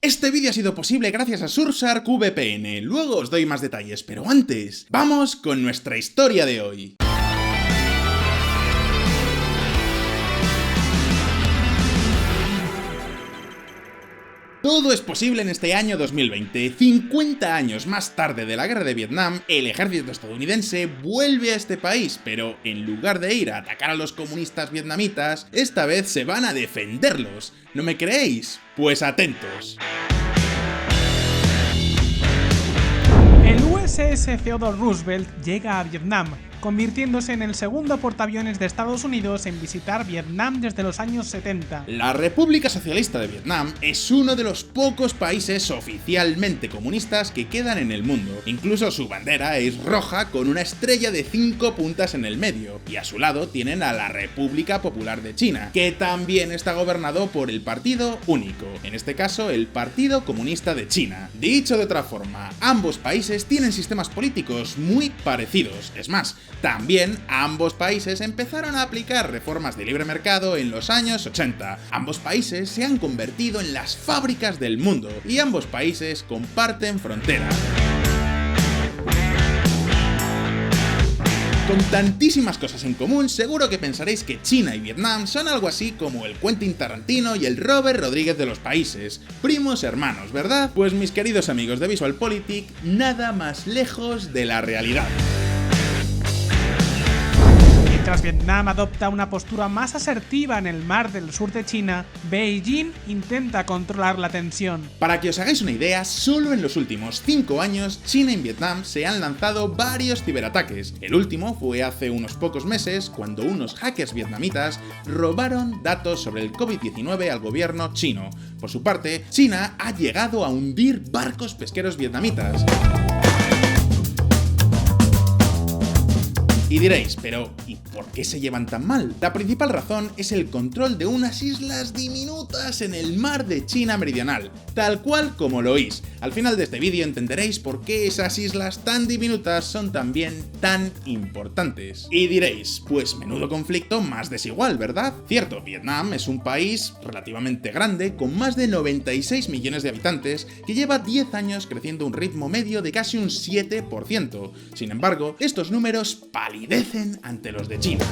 Este vídeo ha sido posible gracias a Surfshark VPN, luego os doy más detalles, pero antes, vamos con nuestra historia de hoy. Todo es posible en este año 2020. 50 años más tarde de la guerra de Vietnam, el ejército estadounidense vuelve a este país, pero en lugar de ir a atacar a los comunistas vietnamitas, esta vez se van a defenderlos. ¿No me creéis? Pues atentos. El USS Theodore Roosevelt llega a Vietnam, convirtiéndose en el segundo portaaviones de Estados Unidos en visitar Vietnam desde los años 70. La República Socialista de Vietnam es uno de los pocos países oficialmente comunistas que quedan en el mundo. Incluso su bandera es roja con una estrella de 5 puntas en el medio, y a su lado tienen a la República Popular de China, que también está gobernado por el partido único, en este caso el Partido Comunista de China. Dicho de otra forma, ambos países tienen sistemas políticos muy parecidos, es más, también ambos países empezaron a aplicar reformas de libre mercado en los años 80. Ambos países se han convertido en las fábricas del mundo y ambos países comparten frontera. Con tantísimas cosas en común, seguro que pensaréis que China y Vietnam son algo así como el Quentin Tarantino y el Robert Rodríguez de los países, primos hermanos, ¿verdad? Pues mis queridos amigos de VisualPolitik, nada más lejos de la realidad. Mientras Vietnam adopta una postura más asertiva en el mar del sur de China, Beijing intenta controlar la tensión. Para que os hagáis una idea, solo en los últimos 5 años, China y Vietnam se han lanzado varios ciberataques. El último fue hace unos pocos meses, cuando unos hackers vietnamitas robaron datos sobre el COVID-19 al gobierno chino. Por su parte, China ha llegado a hundir barcos pesqueros vietnamitas. Y diréis, pero ¿y por qué se llevan tan mal? La principal razón es el control de unas islas diminutas en el mar de China Meridional, tal cual como lo oís. Al final de este vídeo entenderéis por qué esas islas tan diminutas son también tan importantes. Y diréis, pues menudo conflicto más desigual, ¿verdad? Cierto, Vietnam es un país relativamente grande, con más de 96 millones de habitantes, que lleva 10 años creciendo a un ritmo medio de casi un 7%. Sin embargo, estos números palidecen ante los de China.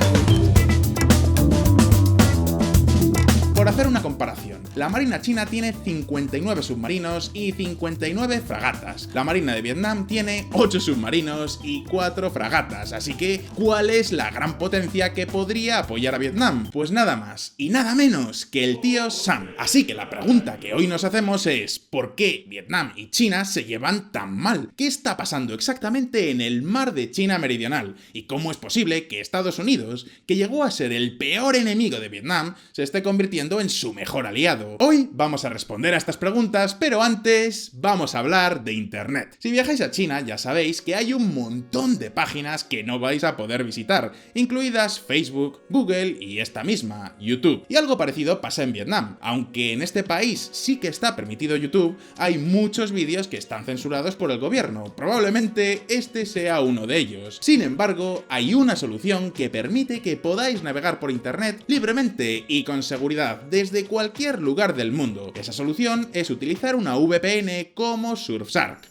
Por hacer una comparación, la Marina china tiene 59 submarinos y 59 fragatas. La Marina de Vietnam tiene 8 submarinos y 4 fragatas, así que ¿cuál es la gran potencia que podría apoyar a Vietnam? Pues nada más y nada menos que el tío Sam. Así que la pregunta que hoy nos hacemos es ¿por qué Vietnam y China se llevan tan mal? ¿Qué está pasando exactamente en el mar de China Meridional? ¿Y cómo es posible que Estados Unidos, que llegó a ser el peor enemigo de Vietnam, se esté convirtiendo en su mejor aliado? Hoy vamos a responder a estas preguntas, pero antes vamos a hablar de Internet. Si viajáis a China ya sabéis que hay un montón de páginas que no vais a poder visitar, incluidas Facebook, Google y esta misma, YouTube. Y algo parecido pasa en Vietnam. Aunque en este país sí que está permitido YouTube, hay muchos vídeos que están censurados por el gobierno. Probablemente este sea uno de ellos. Sin embargo, hay una solución que permite que podáis navegar por Internet libremente y con seguridad desde cualquier lugar del mundo. Esa solución es utilizar una VPN como Surfshark.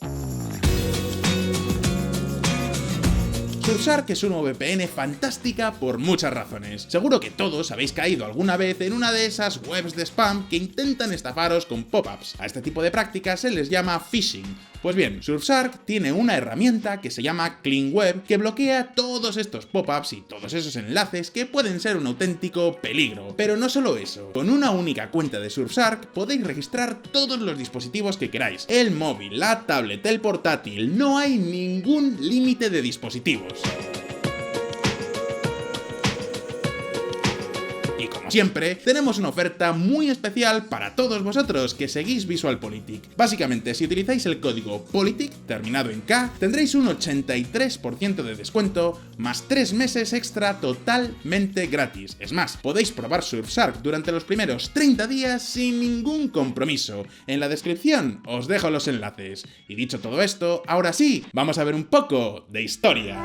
Surfshark es una VPN fantástica por muchas razones. Seguro que todos habéis caído alguna vez en una de esas webs de spam que intentan estafaros con pop-ups. A este tipo de prácticas se les llama phishing. Pues bien, Surfshark tiene una herramienta que se llama Clean Web que bloquea todos estos pop-ups y todos esos enlaces que pueden ser un auténtico peligro. Pero no solo eso, con una única cuenta de Surfshark podéis registrar todos los dispositivos que queráis. El móvil, la tablet, el portátil, no hay ningún límite de dispositivos. Como siempre, tenemos una oferta muy especial para todos vosotros que seguís VisualPolitik. Básicamente, si utilizáis el código POLITIK, terminado en K, tendréis un 83% de descuento, más 3 meses extra totalmente gratis. Es más, podéis probar Surfshark durante los primeros 30 días sin ningún compromiso. En la descripción os dejo los enlaces. Y dicho todo esto, ahora sí, vamos a ver un poco de historia.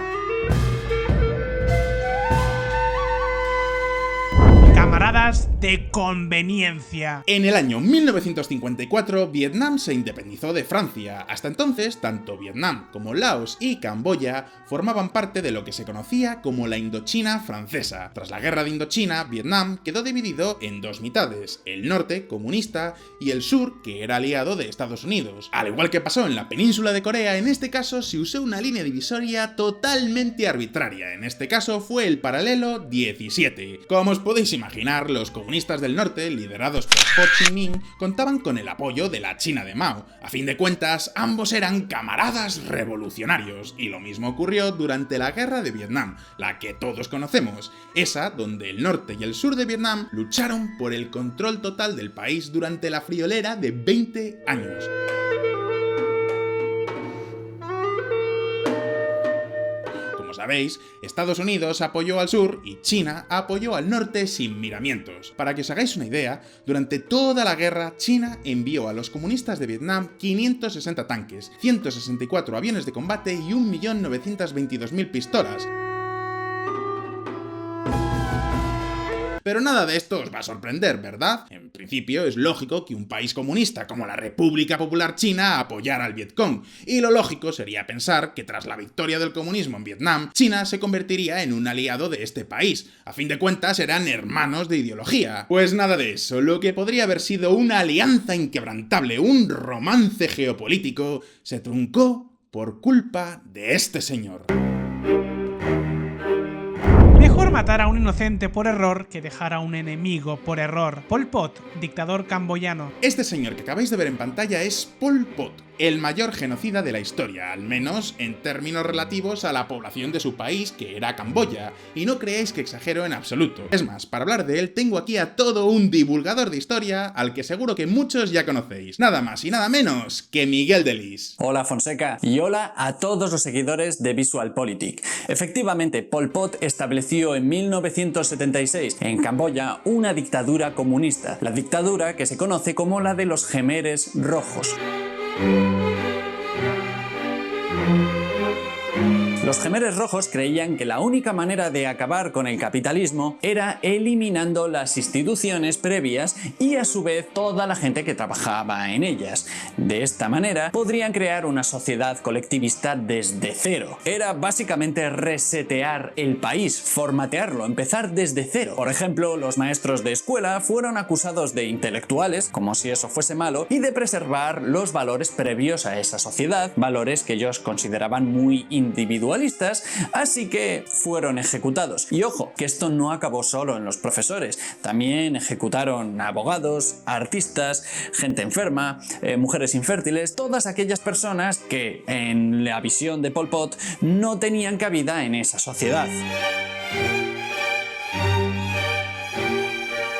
Camaradas, políticas de conveniencia. En el año 1954, Vietnam se independizó de Francia. Hasta entonces, tanto Vietnam como Laos y Camboya formaban parte de lo que se conocía como la Indochina francesa. Tras la guerra de Indochina, Vietnam quedó dividido en dos mitades, el norte, comunista, y el sur, que era aliado de Estados Unidos. Al igual que pasó en la península de Corea, en este caso se usó una línea divisoria totalmente arbitraria. En este caso fue el paralelo 17. Como os podéis imaginar, los comunistas del norte, liderados por Ho Chi Minh, contaban con el apoyo de la China de Mao. A fin de cuentas, ambos eran camaradas revolucionarios, y lo mismo ocurrió durante la guerra de Vietnam, la que todos conocemos, esa donde el norte y el sur de Vietnam lucharon por el control total del país durante la friolera de 20 años. Como sabéis, Estados Unidos apoyó al sur y China apoyó al norte sin miramientos. Para que os hagáis una idea, durante toda la guerra, China envió a los comunistas de Vietnam 560 tanques, 164 aviones de combate y 1.922.000 pistolas. Pero nada de esto os va a sorprender, ¿verdad? En principio es lógico que un país comunista como la República Popular China apoyara al Vietcong, y lo lógico sería pensar que tras la victoria del comunismo en Vietnam, China se convertiría en un aliado de este país. A fin de cuentas eran hermanos de ideología. Pues nada de eso, lo que podría haber sido una alianza inquebrantable, un romance geopolítico, se truncó por culpa de este señor. Mejor matar a un inocente por error que dejar a un enemigo por error. Pol Pot, dictador camboyano. Este señor que acabáis de ver en pantalla es Pol Pot, el mayor genocida de la historia, al menos en términos relativos a la población de su país, que era Camboya, y no creáis que exagero en absoluto. Es más, para hablar de él tengo aquí a todo un divulgador de historia al que seguro que muchos ya conocéis. Nada más y nada menos que Miguel Delis. Hola Fonseca, y hola a todos los seguidores de VisualPolitik. Efectivamente, Pol Pot estableció en 1976 en Camboya una dictadura comunista, la dictadura que se conoce como la de los Khmeres Rojos. Los Khmeres Rojos creían que la única manera de acabar con el capitalismo era eliminando las instituciones previas y a su vez toda la gente que trabajaba en ellas. De esta manera podrían crear una sociedad colectivista desde cero. Era básicamente resetear el país, formatearlo, empezar desde cero. Por ejemplo, los maestros de escuela fueron acusados de intelectuales, como si eso fuese malo, y de preservar los valores previos a esa sociedad, valores que ellos consideraban muy individualistas, así que fueron ejecutados. Y ojo, que esto no acabó solo en los profesores, también ejecutaron a abogados, a artistas, gente enferma, mujeres infértiles, todas aquellas personas que, en la visión de Pol Pot, no tenían cabida en esa sociedad.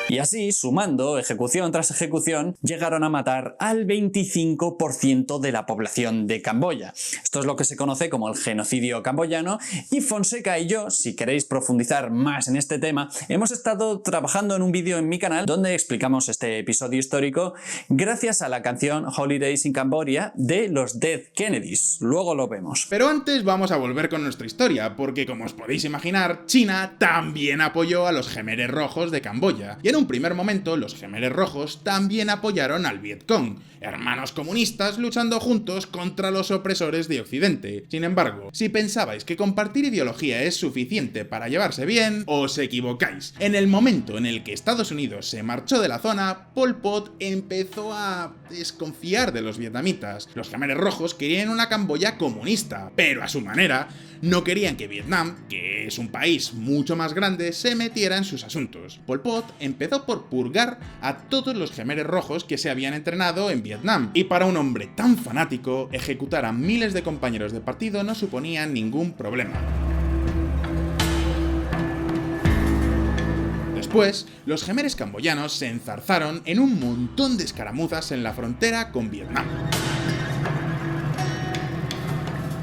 Y así, sumando ejecución tras ejecución, llegaron a matar al 25% de la población de Camboya. Esto es lo que se conoce como el genocidio camboyano, y Fonseca y yo, si queréis profundizar más en este tema, hemos estado trabajando en un vídeo en mi canal donde explicamos este episodio histórico gracias a la canción Holidays in Cambodia de los Dead Kennedys. Luego lo vemos. Pero antes vamos a volver con nuestra historia, porque como os podéis imaginar, China también apoyó a los Khmeres Rojos de Camboya, y en un primer momento los Khmeres Rojos también apoyaron al Vietcong, hermanos comunistas luchando juntos contra los opresores de Occidente. Sin embargo, si pensabais que compartir ideología es suficiente para llevarse bien, os equivocáis. En el momento en el que Estados Unidos se marchó de la zona, Pol Pot empezó a desconfiar de los vietnamitas. Los Khmeres Rojos querían una Camboya comunista, pero a su manera. No querían que Vietnam, que es un país mucho más grande, se metiera en sus asuntos. Pol Pot empezó por purgar a todos los Khmeres Rojos que se habían entrenado en Vietnam, y para un hombre tan fanático, ejecutar a miles de compañeros de partido no suponía ningún problema. Después, los Khmeres camboyanos se enzarzaron en un montón de escaramuzas en la frontera con Vietnam.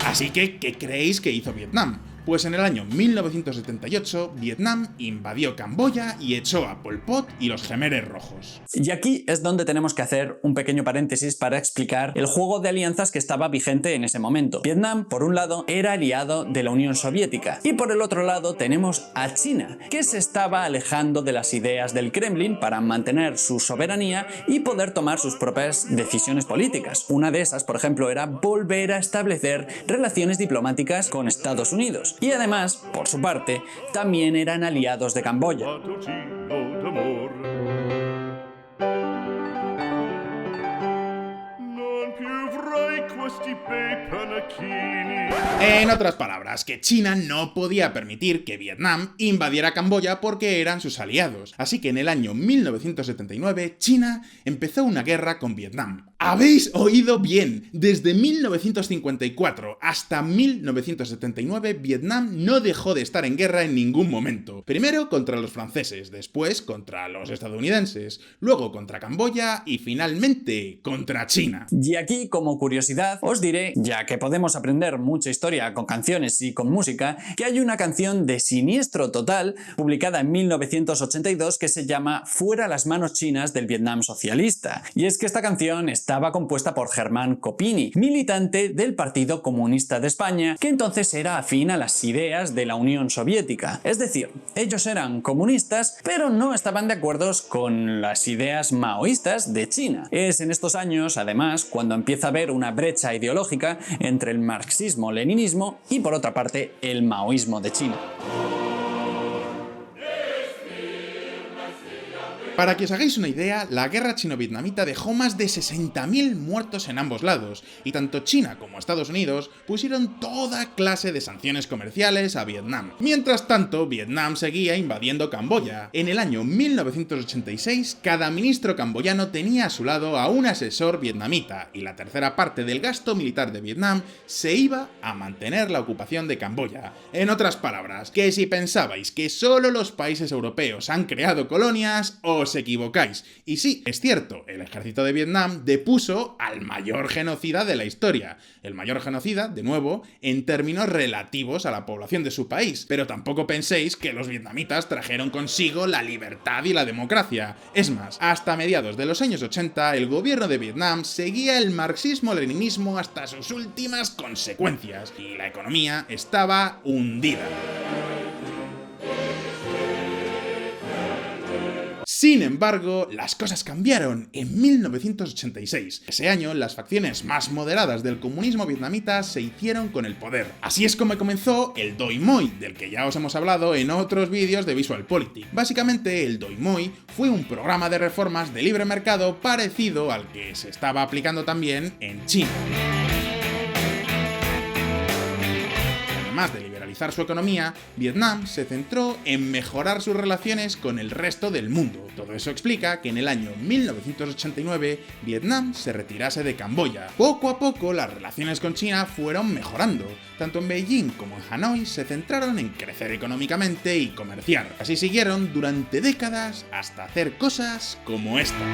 Así que, ¿qué creéis que hizo Vietnam? Pues en el año 1978, Vietnam invadió Camboya y echó a Pol Pot y los Khmeres rojos. Y aquí es donde tenemos que hacer un pequeño paréntesis para explicar el juego de alianzas que estaba vigente en ese momento. Vietnam, por un lado, era aliado de la Unión Soviética y por el otro lado tenemos a China, que se estaba alejando de las ideas del Kremlin para mantener su soberanía y poder tomar sus propias decisiones políticas. Una de esas, por ejemplo, era volver a establecer relaciones diplomáticas con Estados Unidos. Y además, por su parte, también eran aliados de Camboya. En otras palabras, que China no podía permitir que Vietnam invadiera Camboya porque eran sus aliados. Así que en el año 1979, China empezó una guerra con Vietnam. ¿Habéis oído bien? Desde 1954 hasta 1979, Vietnam no dejó de estar en guerra en ningún momento. Primero contra los franceses, después contra los estadounidenses, luego contra Camboya y finalmente contra China. Y aquí, como curiosidad, os diré, ya que podemos aprender mucha historia con canciones y con música, que hay una canción de Siniestro Total, publicada en 1982, que se llama Fuera las manos chinas del Vietnam socialista. Y es que esta canción estaba compuesta por Germán Copini, militante del Partido Comunista de España, que entonces era afín a las ideas de la Unión Soviética. Es decir, ellos eran comunistas, pero no estaban de acuerdo con las ideas maoístas de China. Es en estos años, además, cuando empieza a haber una brecha ideológica entre el marxismo-leninismo y, por otra parte, el maoísmo de China. Para que os hagáis una idea, la guerra chino-vietnamita dejó más de 60.000 muertos en ambos lados, y tanto China como Estados Unidos pusieron toda clase de sanciones comerciales a Vietnam. Mientras tanto, Vietnam seguía invadiendo Camboya. En el año 1986, cada ministro camboyano tenía a su lado a un asesor vietnamita, y la tercera parte del gasto militar de Vietnam se iba a mantener la ocupación de Camboya. En otras palabras, que si pensabais que solo los países europeos han creado colonias, os equivocáis. Y sí, es cierto, el ejército de Vietnam depuso al mayor genocida de la historia. El mayor genocida, de nuevo, en términos relativos a la población de su país. Pero tampoco penséis que los vietnamitas trajeron consigo la libertad y la democracia. Es más, hasta mediados de los años 80, el gobierno de Vietnam seguía el marxismo-leninismo hasta sus últimas consecuencias. Y la economía estaba hundida. Sin embargo, las cosas cambiaron en 1986. Ese año, las facciones más moderadas del comunismo vietnamita se hicieron con el poder. Así es como comenzó el Doi Moi, del que ya os hemos hablado en otros vídeos de VisualPolitik. Básicamente, el Doi Moi fue un programa de reformas de libre mercado parecido al que se estaba aplicando también en China. Además de liberalizar su economía, Vietnam se centró en mejorar sus relaciones con el resto del mundo. Todo eso explica que en el año 1989 Vietnam se retirase de Camboya. Poco a poco las relaciones con China fueron mejorando. Tanto en Beijing como en Hanoi se centraron en crecer económicamente y comerciar. Así siguieron durante décadas hasta hacer cosas como esta.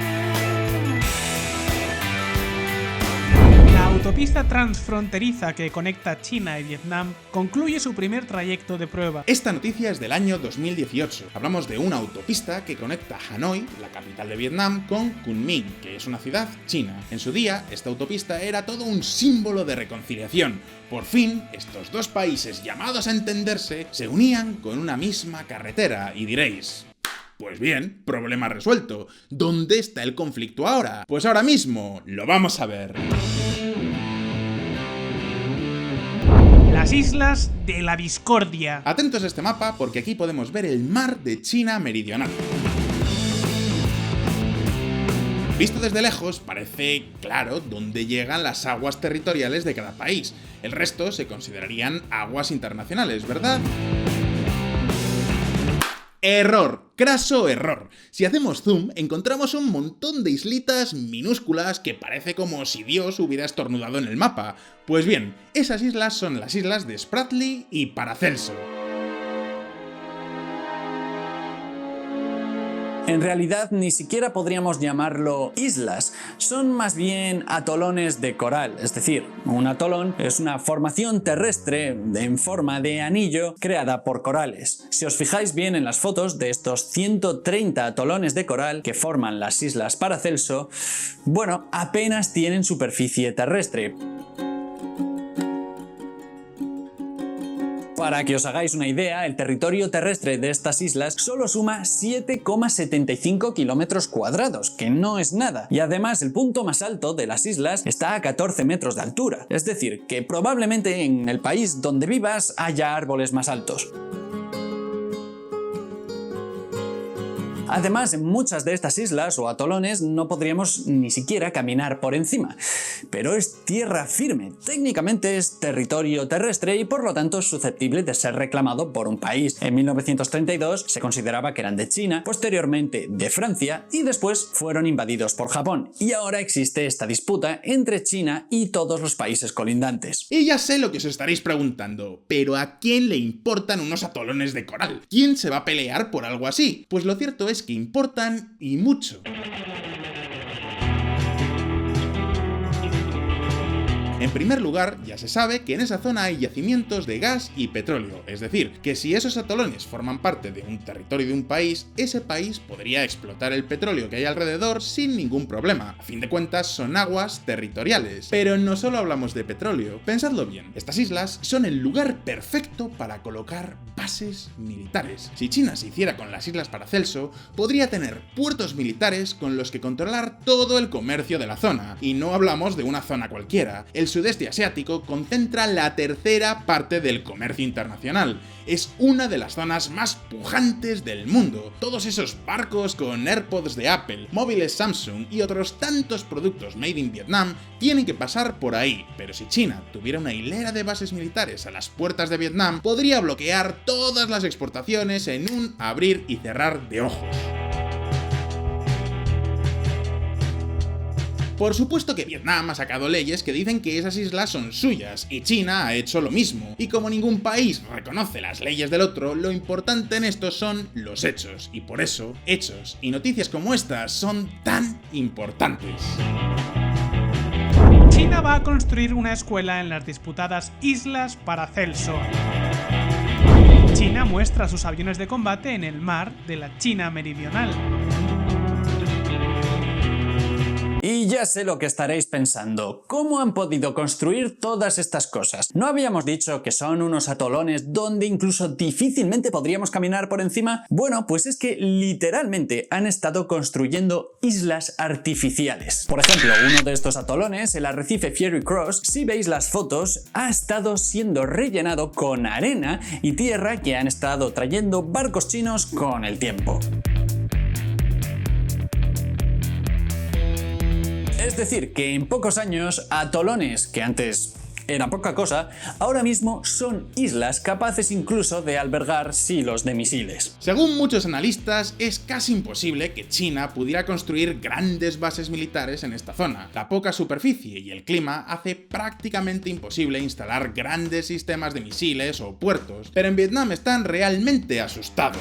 La autopista transfronteriza que conecta China y Vietnam concluye su primer trayecto de prueba. Esta noticia es del año 2018. Hablamos de una autopista que conecta Hanoi, la capital de Vietnam, con Kunming, que es una ciudad china. En su día, esta autopista era todo un símbolo de reconciliación. Por fin, estos dos países llamados a entenderse se unían con una misma carretera, y diréis... Pues bien, problema resuelto. ¿Dónde está el conflicto ahora? Pues ahora mismo lo vamos a ver. Las Islas de la Discordia. Atentos a este mapa porque aquí podemos ver el mar de China meridional. Visto desde lejos, parece claro dónde llegan las aguas territoriales de cada país. El resto se considerarían aguas internacionales, ¿verdad? Error, craso error. Si hacemos zoom, encontramos un montón de islitas minúsculas que parece como si Dios hubiera estornudado en el mapa. Pues bien, esas islas son las islas de Spratly y Paracelso. En realidad ni siquiera podríamos llamarlo islas, son más bien atolones de coral, es decir, un atolón es una formación terrestre en forma de anillo creada por corales. Si os fijáis bien en las fotos de estos 130 atolones de coral que forman las islas Paracelso, bueno, apenas tienen superficie terrestre. Para que os hagáis una idea, el territorio terrestre de estas islas solo suma 7,75 kilómetros cuadrados, que no es nada. Y además el punto más alto de las islas está a 14 metros de altura. Es decir, que probablemente en el país donde vivas haya árboles más altos. Además, en muchas de estas islas o atolones no podríamos ni siquiera caminar por encima, pero es tierra firme, técnicamente es territorio terrestre y por lo tanto es susceptible de ser reclamado por un país. En 1932 se consideraba que eran de China, posteriormente de Francia y después fueron invadidos por Japón, y ahora existe esta disputa entre China y todos los países colindantes. Y ya sé lo que os estaréis preguntando, pero ¿a quién le importan unos atolones de coral? ¿Quién se va a pelear por algo así? Pues lo cierto es que importan y mucho. En primer lugar, ya se sabe que en esa zona hay yacimientos de gas y petróleo, es decir, que si esos atolones forman parte de un territorio de un país, ese país podría explotar el petróleo que hay alrededor sin ningún problema. A fin de cuentas, son aguas territoriales. Pero no solo hablamos de petróleo, pensadlo bien, estas islas son el lugar perfecto para colocar bases militares. Si China se hiciera con las islas Paracelso, podría tener puertos militares con los que controlar todo el comercio de la zona. Y no hablamos de una zona cualquiera. El sudeste asiático concentra la tercera parte del comercio internacional. Es una de las zonas más pujantes del mundo. Todos esos barcos con AirPods de Apple, móviles Samsung y otros tantos productos made in Vietnam tienen que pasar por ahí. Pero si China tuviera una hilera de bases militares a las puertas de Vietnam, podría bloquear todas las exportaciones en un abrir y cerrar de ojos. Por supuesto que Vietnam ha sacado leyes que dicen que esas islas son suyas, y China ha hecho lo mismo. Y como ningún país reconoce las leyes del otro, lo importante en esto son los hechos. Y por eso, hechos y noticias como estas son tan importantes. China va a construir una escuela en las disputadas Islas Paracelso. China muestra sus aviones de combate en el mar de la China meridional. Y ya sé lo que estaréis pensando, ¿cómo han podido construir todas estas cosas? ¿No habíamos dicho que son unos atolones donde incluso difícilmente podríamos caminar por encima? Bueno, pues es que literalmente han estado construyendo islas artificiales. Por ejemplo, uno de estos atolones, el arrecife Fiery Cross, si veis las fotos, ha estado siendo rellenado con arena y tierra que han estado trayendo barcos chinos con el tiempo. Es decir, que en pocos años, atolones que antes eran poca cosa, ahora mismo son islas capaces incluso de albergar silos de misiles. Según muchos analistas, es casi imposible que China pudiera construir grandes bases militares en esta zona. La poca superficie y el clima hace prácticamente imposible instalar grandes sistemas de misiles o puertos, pero en Vietnam están realmente asustados.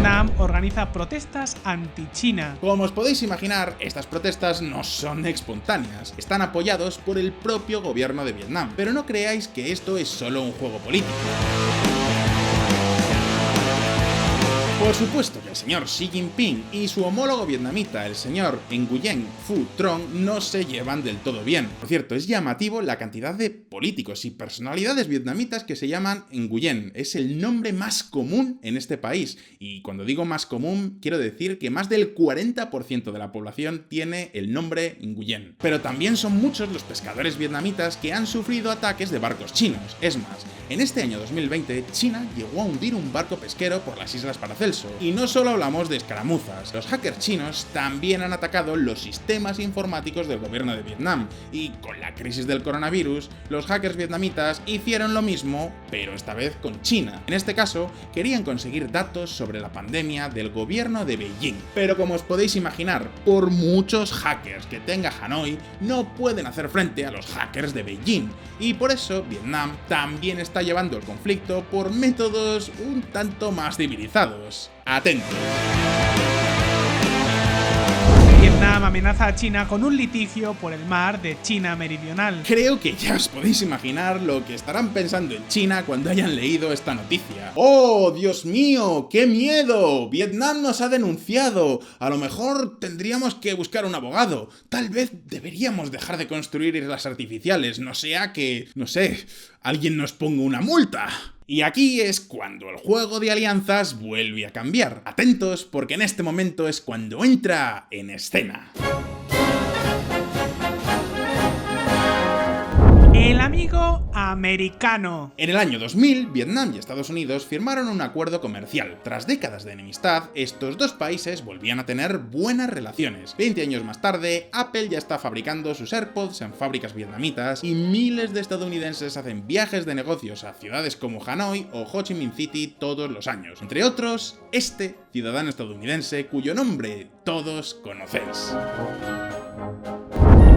Vietnam organiza protestas anti-China. Como os podéis imaginar, estas protestas no son espontáneas, están apoyados por el propio gobierno de Vietnam, pero no creáis que esto es solo un juego político. Por supuesto que el señor Xi Jinping y su homólogo vietnamita, el señor Nguyen Phu Trong, no se llevan del todo bien. Por cierto, es llamativo la cantidad de políticos y personalidades vietnamitas que se llaman Nguyen. Es el nombre más común en este país. Y cuando digo más común, quiero decir que más del 40% de la población tiene el nombre Nguyen. Pero también son muchos los pescadores vietnamitas que han sufrido ataques de barcos chinos. Es más, en este año 2020, China llegó a hundir un barco pesquero por las Islas Paracelso. falso. Y no solo hablamos de escaramuzas, los hackers chinos también han atacado los sistemas informáticos del gobierno de Vietnam, y con la crisis del coronavirus, los hackers vietnamitas hicieron lo mismo, pero esta vez con China. En este caso, querían conseguir datos sobre la pandemia del gobierno de Beijing. Pero como os podéis imaginar, por muchos hackers que tenga Hanoi, no pueden hacer frente a los hackers de Beijing, y por eso Vietnam también está llevando el conflicto por métodos un tanto más civilizados. Atentos. Vietnam amenaza a China con un litigio por el mar de China Meridional. Creo que ya os podéis imaginar lo que estarán pensando en China cuando hayan leído esta noticia. ¡Oh, Dios mío! ¡Qué miedo! Vietnam nos ha denunciado. A lo mejor tendríamos que buscar un abogado. Tal vez deberíamos dejar de construir islas artificiales, no sea que, no sé, alguien nos ponga una multa. Y aquí es cuando el juego de alianzas vuelve a cambiar. Atentos, porque en este momento es cuando entra en escena. El amigo americano. En el año 2000, Vietnam y Estados Unidos firmaron un acuerdo comercial. Tras décadas de enemistad, estos dos países volvían a tener buenas relaciones. 20 años más tarde, Apple ya está fabricando sus AirPods en fábricas vietnamitas y miles de estadounidenses hacen viajes de negocios a ciudades como Hanoi o Ho Chi Minh City todos los años. Entre otros, este ciudadano estadounidense cuyo nombre todos conocéis.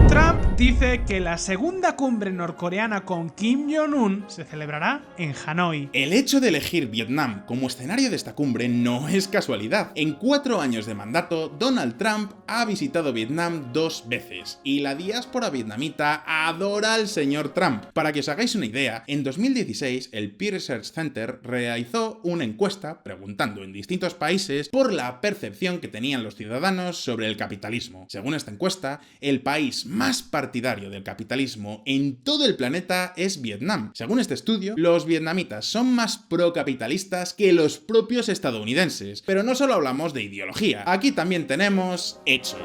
Trump dice que la segunda cumbre norcoreana con Kim Jong-un se celebrará en Hanoi. El hecho de elegir Vietnam como escenario de esta cumbre no es casualidad. En 4 años de mandato, Donald Trump ha visitado Vietnam 2 veces, y la diáspora vietnamita adora al señor Trump. Para que os hagáis una idea, en 2016 el Pew Research Center realizó una encuesta preguntando en distintos países por la percepción que tenían los ciudadanos sobre el capitalismo. Según esta encuesta, el país más partidario del capitalismo en todo el planeta es Vietnam. Según este estudio, los vietnamitas son más procapitalistas que los propios estadounidenses. Pero no solo hablamos de ideología, aquí también tenemos hechos.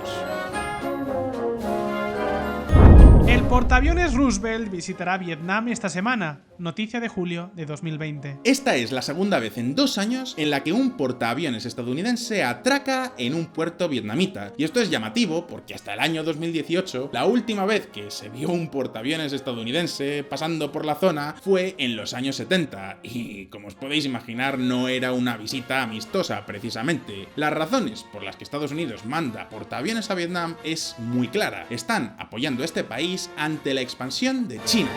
El portaaviones Roosevelt visitará Vietnam esta semana. Noticia de julio de 2020. Esta es la segunda vez en 2 años en la que un portaaviones estadounidense atraca en un puerto vietnamita. Y esto es llamativo porque hasta el año 2018, la última vez que se vio un portaaviones estadounidense pasando por la zona fue en los años 70. Y como os podéis imaginar, no era una visita amistosa precisamente. Las razones por las que Estados Unidos manda portaaviones a Vietnam es muy clara. Están apoyando a este país ante la expansión de China.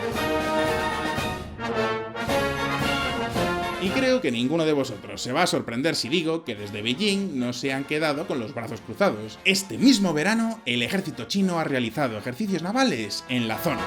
Y creo que ninguno de vosotros se va a sorprender si digo que desde Beijing no se han quedado con los brazos cruzados. Este mismo verano, el ejército chino ha realizado ejercicios navales en la zona.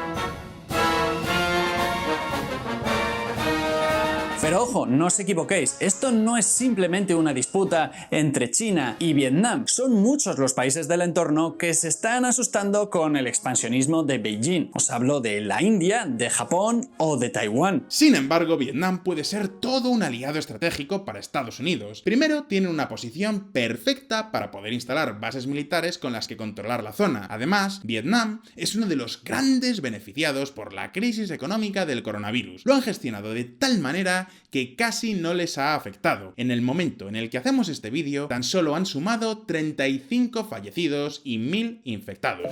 Pero ojo, no os equivoquéis, esto no es simplemente una disputa entre China y Vietnam, son muchos los países del entorno que se están asustando con el expansionismo de Beijing. Os hablo de la India, de Japón o de Taiwán. Sin embargo, Vietnam puede ser todo un aliado estratégico para Estados Unidos. Primero, tiene una posición perfecta para poder instalar bases militares con las que controlar la zona. Además, Vietnam es uno de los grandes beneficiados por la crisis económica del coronavirus. Lo han gestionado de tal manera que casi no les ha afectado. En el momento en el que hacemos este vídeo, tan solo han sumado 35 fallecidos y 1000 infectados.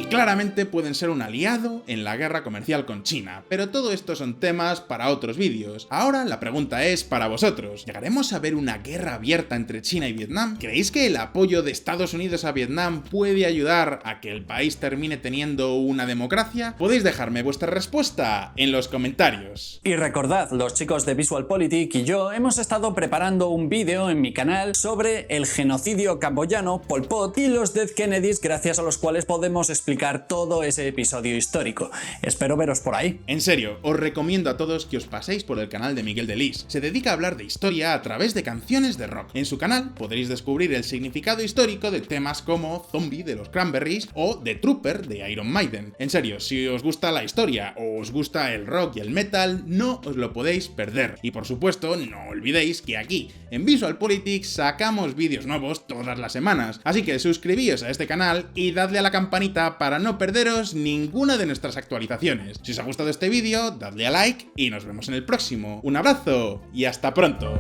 Y claramente pueden ser un aliado en la guerra comercial con China, pero todo esto son temas para otros vídeos. Ahora la pregunta es para vosotros, ¿llegaremos a ver una guerra abierta entre China y Vietnam? ¿Creéis que el apoyo de Estados Unidos a Vietnam puede ayudar a que el país termine teniendo una democracia? Podéis dejarme vuestra respuesta en los comentarios. Y recordad, los chicos de VisualPolitik y yo hemos estado preparando un vídeo en mi canal sobre el genocidio camboyano, Pol Pot y los Dead Kennedys, gracias a los cuales podemos explicar todo ese episodio histórico. Espero veros por ahí. En serio, os recomiendo a todos que os paséis por el canal de Miguel Delis. Se dedica a hablar de historia a través de canciones de rock. En su canal podréis descubrir el significado histórico de temas como Zombie de los Cranberries o The Trooper de Iron Maiden. En serio, si os gusta la historia o os gusta el rock y el metal, no os lo podéis perder. Y por supuesto, no olvidéis que aquí, en VisualPolitik, sacamos vídeos nuevos todas las semanas. Así que suscribíos a este canal y dadle a la campanita para para no perderos ninguna de nuestras actualizaciones. Si os ha gustado este vídeo, dadle a like y nos vemos en el próximo. Un abrazo y hasta pronto.